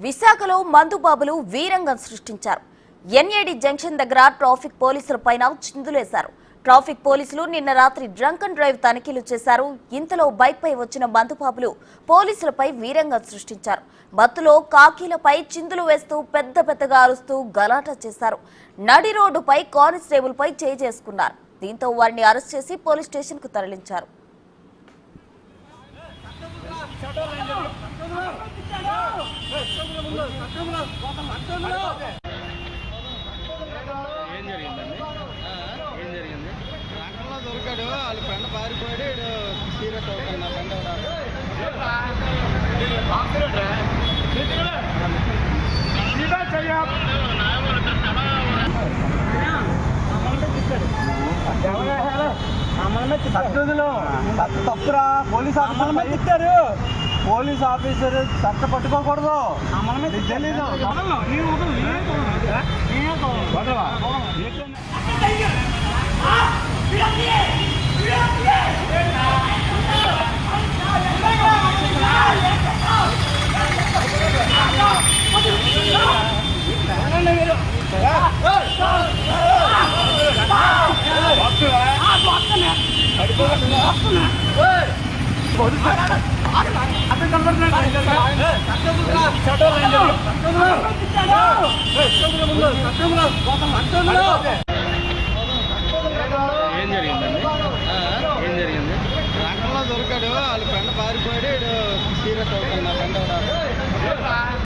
విశాఖలో మందుబాబులు వీరంగం సృష్టించారు. NAD junction దగ్గర ట్రాఫిక్ పోలీసులపైన చిందులేశారు. ట్రాఫిక్ పోలీసులు నిన్న రాత్రి డ్రంక్ అండ్ డ్రైవ్ తనిఖీలు చేశారు. ఇంతలో బైక్ పై వచ్చిన మందుబాబులు పోలీసులపై వీరంగం సృష్టించారు. మత్తులో కాకీలపై చిందులు వేస్తూ పెద్దగా అరుస్తూ గలాట చేశారు. నడి రోడ్డుపై కానిస్టేబుల్ పై చేసుకున్నారు. దీంతో వారిని అరెస్ట్ చేసి పోలీస్ స్టేషన్ కు తరలించారు. దొరికాడు వాళ్ళ ఫ్రెండ్ పారిపోయాడు. సీరియస్ అవుతుంది నా ఫ్రెండ్ తప్పురా. పోలీస్ ఆఫీసర్ చట్ట పట్టుకోకూడదు. తెలీదు. అక్కడ